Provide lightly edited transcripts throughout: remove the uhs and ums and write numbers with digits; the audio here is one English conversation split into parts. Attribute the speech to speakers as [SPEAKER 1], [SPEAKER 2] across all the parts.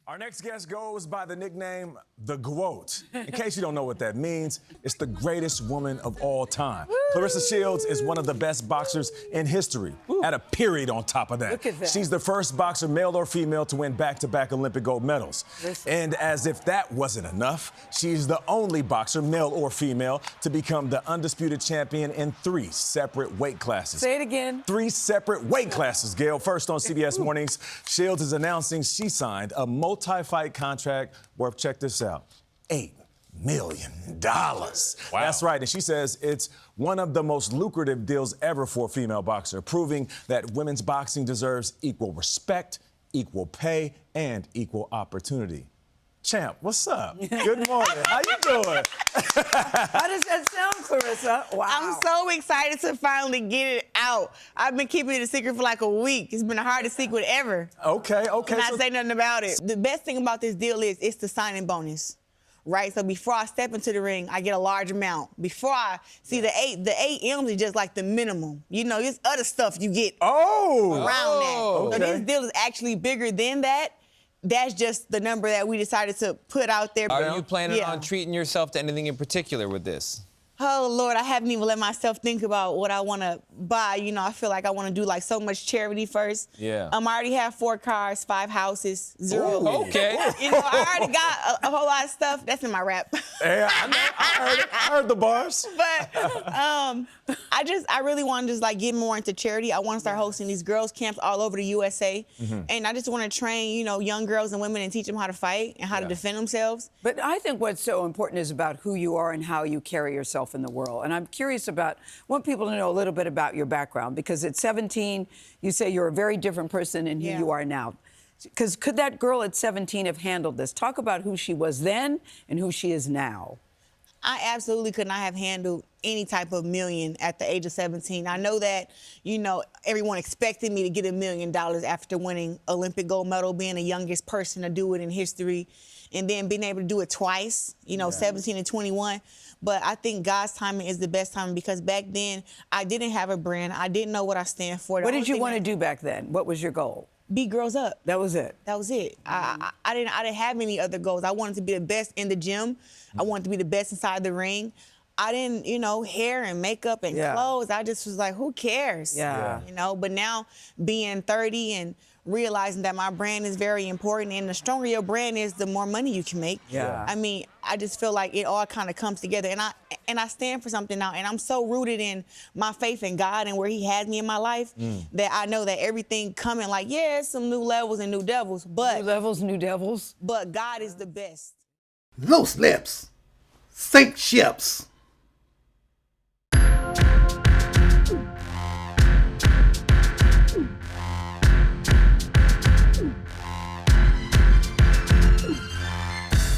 [SPEAKER 1] Our next guest goes by the nickname The GWOAT. In case you don't know what that means, it's the greatest woman of all time. Claressa Shields is one of the best boxers in history. At a period on top of that.
[SPEAKER 2] Look at that.
[SPEAKER 1] She's the first boxer, male or female, to win back-to-back Olympic gold medals.
[SPEAKER 2] Listen.
[SPEAKER 1] And as if that wasn't enough, she's the only boxer, male or female, to become the undisputed champion in 3 separate weight classes.
[SPEAKER 2] Say it again.
[SPEAKER 1] 3 separate weight classes, Gail. First on CBS Mornings, Shields is announcing she signed a multi-fight contract worth, check this out, $8 million. Wow. That's right, and she says it's one of the most lucrative deals ever for a female boxer, proving that women's boxing deserves equal respect, equal pay, and equal opportunity. Champ, what's up? Good morning. How you doing?
[SPEAKER 2] How does that sound, Claressa? Wow.
[SPEAKER 3] I'm so excited to finally get it out. I've been keeping it a secret for like a week. It's been the hardest secret ever.
[SPEAKER 1] Okay.
[SPEAKER 3] Not say nothing about it. The best thing about this deal is it's the signing bonus, right? So before I step into the ring, I get a large amount. Before I see the 8 M's is just like the minimum. You know, there's other stuff you get around that. So this deal is actually bigger than that. That's just the number that we decided to put out there.
[SPEAKER 4] Are you planning on treating yourself to anything in particular with this?
[SPEAKER 3] Oh, Lord, I haven't even let myself think about what I want to buy. You know, I feel like I want to do like so much charity first.
[SPEAKER 4] Yeah.
[SPEAKER 3] I already have 4 cars, 5 houses, 0.
[SPEAKER 4] Ooh, okay.
[SPEAKER 3] You know, I already got a whole lot of stuff. That's in my rap.
[SPEAKER 1] Yeah, I know. I heard it. I heard the bars.
[SPEAKER 3] But I really want to just like get more into charity. I want to start hosting these girls camps all over the USA. And I just want to train, you know, young girls and women and teach them how to fight and how to defend themselves.
[SPEAKER 2] But I think what's so important is about who you are and how you carry yourself in the world. And I'm curious want people to know a little bit about your background, because at 17, you say you're a very different person than who you are now. Because could that girl at 17 have handled this? Talk about who she was then and who she is now.
[SPEAKER 3] I absolutely could not have handled any type of million at the age of 17. I know that, you know, everyone expected me to get $1 million after winning Olympic gold medal, being the youngest person to do it in history, and then being able to do it twice, you know, 17 and 21. But I think God's timing is the best timing, because back then I didn't have a brand. I didn't know what I stand for.
[SPEAKER 2] What did you want to do back then? What was your goal?
[SPEAKER 3] Beat girls up.
[SPEAKER 2] That was it.
[SPEAKER 3] That was it. I didn't have any other goals. I wanted to be the best in the gym. I wanted to be the best inside the ring. I didn't, you know, hair and makeup and clothes. I just was like, who cares?
[SPEAKER 2] Yeah.
[SPEAKER 3] You know, but now being 30 and realizing that my brand is very important, and the stronger your brand is, the more money you can make.
[SPEAKER 2] Yeah.
[SPEAKER 3] I mean, I just feel like it all kind of comes together, and I stand for something now, and I'm so rooted in my faith in God and where He has me in my life that I know that everything coming, like, it's some new levels and new devils, but
[SPEAKER 2] New levels, new devils.
[SPEAKER 3] But God is the best.
[SPEAKER 5] Loose lips sink ships.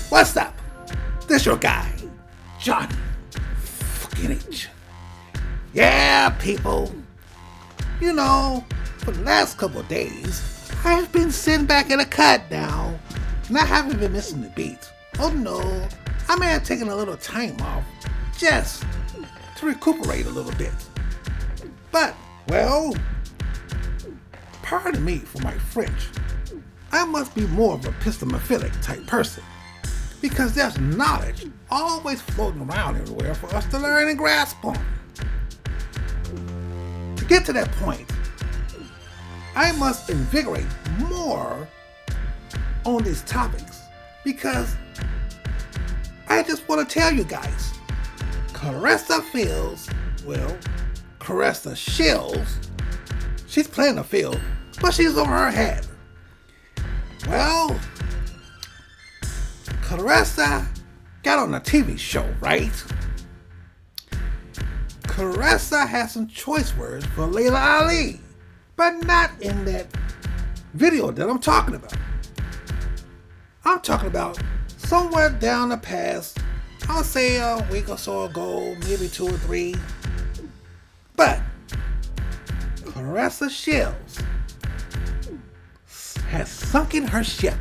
[SPEAKER 5] What's up? This your guy, Jonny-H. Yeah, people. You know, for the last couple of days, I've been sitting back in a cut now, and I haven't been missing the beat. Oh no, I may have taken a little time off just to recuperate a little bit. But, well, pardon me for my French. I must be more of a epistomophilic type person, because there's knowledge always floating around everywhere for us to learn and grasp on. To get to that point, I must invigorate more on these topics, because I just want to tell you guys, Claressa Shields, she's playing the field, but she's over her head. Well, Claressa got on a TV show, right? Claressa has some choice words for Laila, but not in that video that I'm talking about. I'm talking about somewhere down the past, I'll say a week or so ago, maybe 2 or 3. But Claressa Shields has sunken her ship.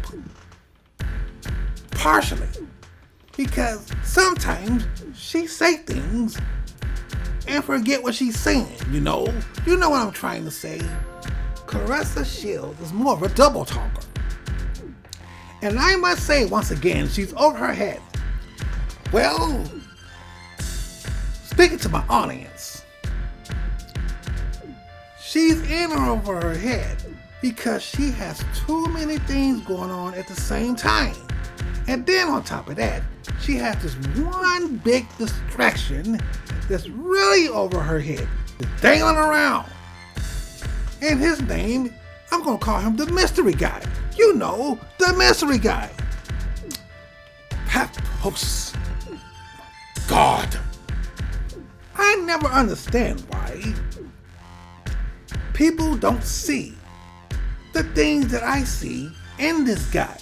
[SPEAKER 5] Partially. Because sometimes she say things and forget what she's saying, you know? You know what I'm trying to say. Claressa Shields is more of a double talker. And I must say once again, she's over her head. Well, speaking to my audience, she's in over her head because she has too many things going on at the same time. And then on top of that, she has this one big distraction that's really over her head, that's dangling around. And his name, I'm gonna call him the mystery guy. You know, the mystery guy. Papoose. God. I never understand why people don't see the things that I see in this guy.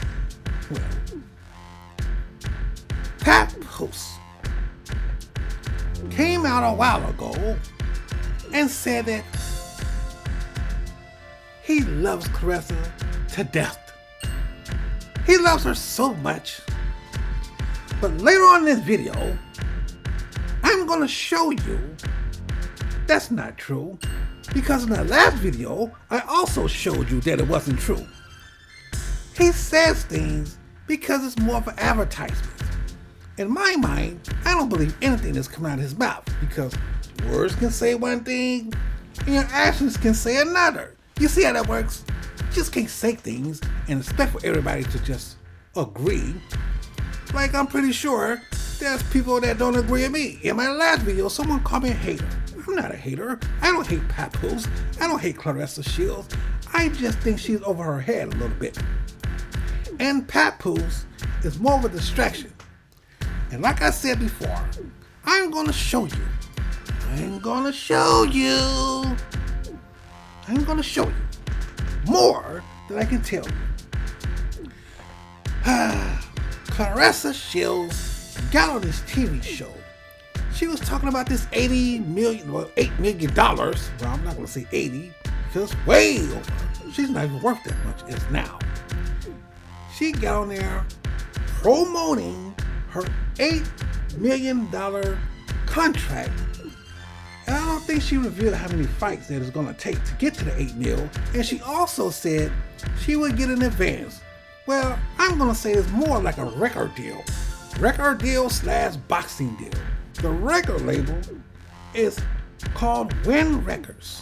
[SPEAKER 5] Well, Papoose came out a while ago and said that he loves Claressa to death. He loves her so much. But later on in this video, I'm gonna show you that's not true, because in the last video, I also showed you that it wasn't true. He says things because it's more of an advertisement. In my mind, I don't believe anything that's coming out of his mouth, because words can say one thing and your actions can say another. You see how that works? You just can't say things and expect for everybody to just agree. Like, I'm pretty sure there's people that don't agree with me. In my last video, someone called me a hater. I'm not a hater. I don't hate Papoose. I don't hate Claressa Shields. I just think she's over her head a little bit. And Papoose is more of a distraction. And like I said before, I'm gonna show you. I'm gonna show you more than I can tell you. Claressa Shields got on this TV show. She was talking about this $8 million. Well, I'm not gonna say 80, because it's way over. She's not even worth that much as now. She got on there promoting her $8 million contract. And I don't think she revealed how many fights that it's gonna take to get to the 8 mil. And she also said she would get an advance. Well, I'm gonna say it's more like a record deal. Record deal / boxing deal. The record label is called Win Records.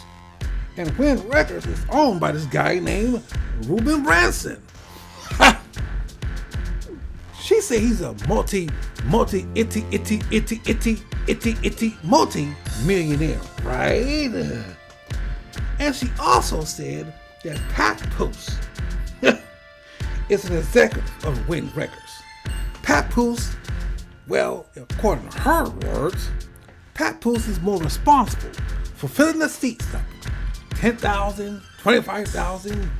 [SPEAKER 5] And Win Records is owned by this guy named Ruben Branson. She said he's a multi-millionaire, right? And she also said that Papoose is an executive of Win Records. Papoose, well, according to her words, Papoose is more responsible for filling the seats up. 10,000, 25,000,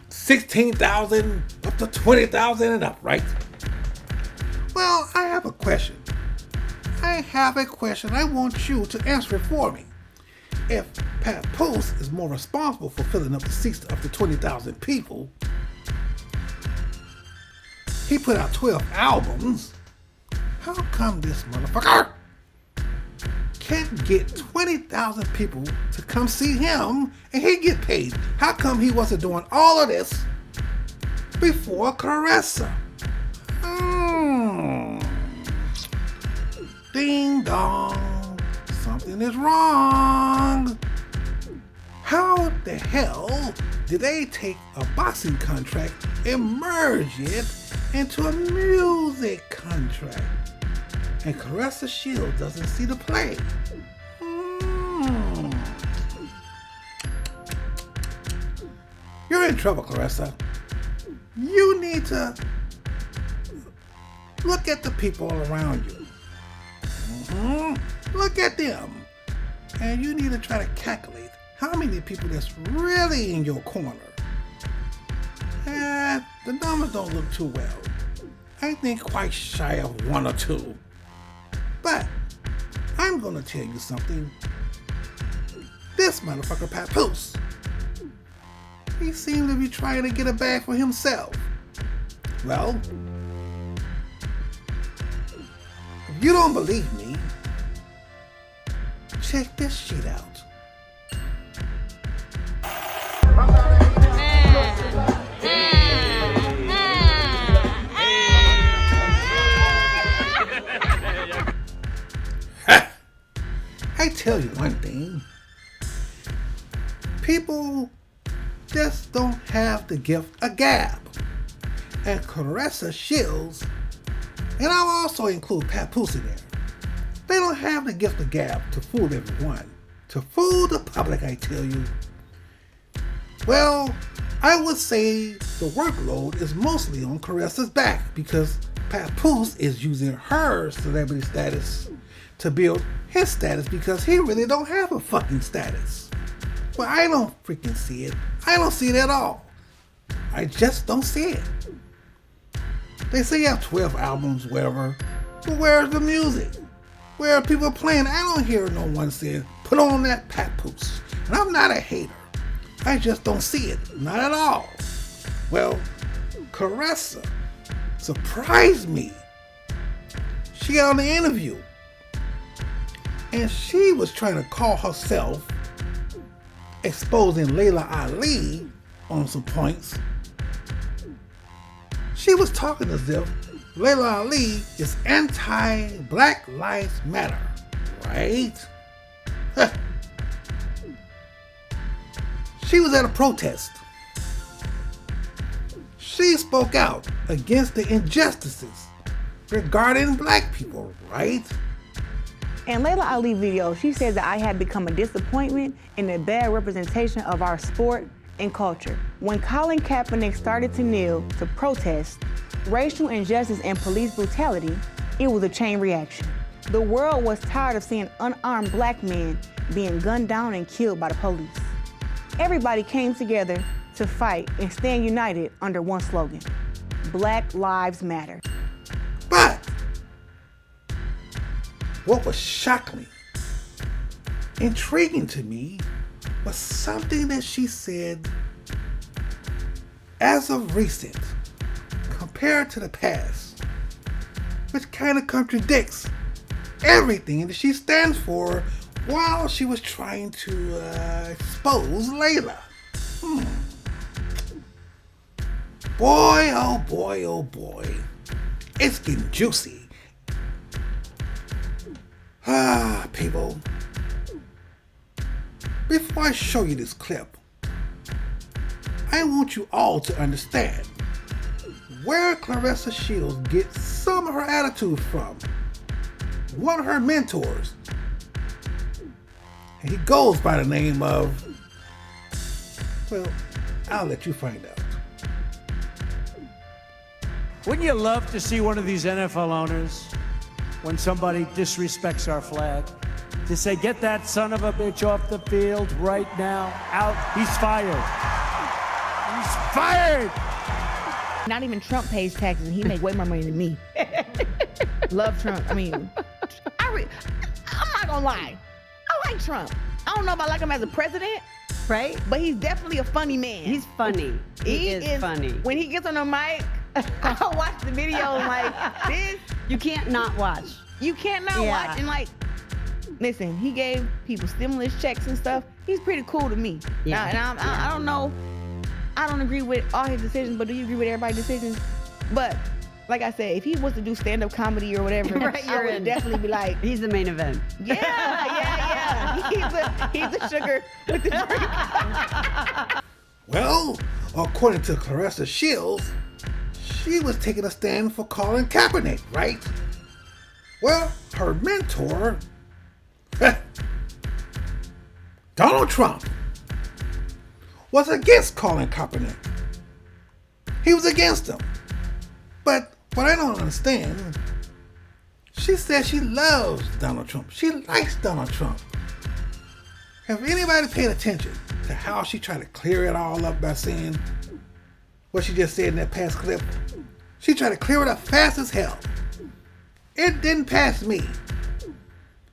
[SPEAKER 5] 16,000, up to 20,000 and up, right? Well, I have a question. I want you to answer it for me. If Papoose is more responsible for filling up the seats up to 20,000 people, he put out 12 albums, how come this motherfucker can't get 20,000 people to come see him and he get paid? How come he wasn't doing all of this before Claressa? Ding dong, something is wrong. How the hell did they take a boxing contract and merge it into a music contract? And Claressa Shields doesn't see the play. You're in trouble, Claressa. You need to look at the people around you. Look at them. And you need to try to calculate how many people that's really in your corner. The numbers don't look too well. I think quite shy of 1 or 2. But I'm gonna tell you something. This motherfucker Papoose, he seemed to be trying to get a bag for himself. Well, if you don't believe me, check this shit out. tell you one thing. People just don't have the gift of gab. And Claressa Shields, and I'll also include Papoose in there, they don't have the gift of gab to fool everyone. To fool the public, I tell you. Well, I would say the workload is mostly on Claressa's back because Papoose is using her celebrity status to build his status because he really don't have a fucking status. Well, I don't freaking see it. I don't see it at all. I just don't see it. They say you have 12 albums, whatever, but where's the music? Where are people playing? I don't hear no one saying, put on that Papoose. And I'm not a hater. I just don't see it. Not at all. Well, Claressa surprised me. She got on the interview and she was trying to call herself exposing Laila Ali on some points. She was talking as if Laila Ali is anti-Black Lives Matter, right? She was at a protest. She spoke out against the injustices regarding black people, right?
[SPEAKER 3] In Laila Ali video, she said that I had become a disappointment and a bad representation of our sport and culture. When Colin Kaepernick started to kneel to protest racial injustice and police brutality, it was a chain reaction. The world was tired of seeing unarmed black men being gunned down and killed by the police. Everybody came together to fight and stand united under one slogan: Black Lives Matter.
[SPEAKER 5] But what was shockingly intriguing to me was something that she said as of recent, compared to the past, which kind of contradicts everything that she stands for while she was trying to expose Laila. Boy, oh boy, oh boy. It's getting juicy. People. Before I show you this clip, I want you all to understand where Claressa Shields gets some of her attitude from. One of her mentors, and he goes by the name of, well, I'll let you find out.
[SPEAKER 6] Wouldn't you love to see one of these NFL owners, when somebody disrespects our flag, to say, get that son of a bitch off the field right now, out, he's fired. He's fired!
[SPEAKER 3] Not even Trump pays taxes, and he makes way more money than me. Love Trump. I mean, I'm not gonna lie. I like Trump. I don't know if I like him as a president,
[SPEAKER 7] Right?
[SPEAKER 3] but he's definitely a funny man.
[SPEAKER 7] He's funny. He is funny.
[SPEAKER 3] When he gets on the mic, I watch the video like this.
[SPEAKER 7] You can't not watch.
[SPEAKER 3] You can't not
[SPEAKER 7] Yeah.
[SPEAKER 3] watch and like, listen, he gave people stimulus checks and stuff. He's pretty cool to me.
[SPEAKER 7] Yeah.
[SPEAKER 3] Now, and I don't know, I don't agree with all his decisions, but do you agree with everybody's decisions? But like I said, if he was to do stand-up comedy or whatever,
[SPEAKER 7] Right,
[SPEAKER 3] I
[SPEAKER 7] you're
[SPEAKER 3] would
[SPEAKER 7] in.
[SPEAKER 3] definitely be like,
[SPEAKER 7] He's the main event.
[SPEAKER 3] yeah. He's the sugar with the drink.
[SPEAKER 5] Well, according to Claressa Shields, she was taking a stand for Colin Kaepernick, right? Well, her mentor, Donald Trump, was against Colin Kaepernick. He was against him. But what I don't understand, she said she loves Donald Trump. She likes Donald Trump. Have anybody paid attention to how she tried to clear it all up by saying what she just said in that past clip? She tried to clear it up fast as hell. It didn't pass me.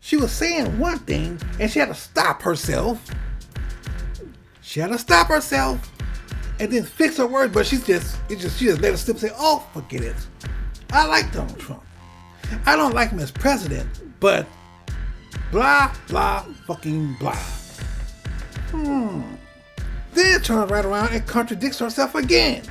[SPEAKER 5] She was saying one thing and she had to stop herself. She had to stop herself and then fix her words, but she just let her slip and say, oh, forget it. I like Donald Trump. I don't like him as president, but blah, blah, fucking blah. Then turns right around and contradicts herself again.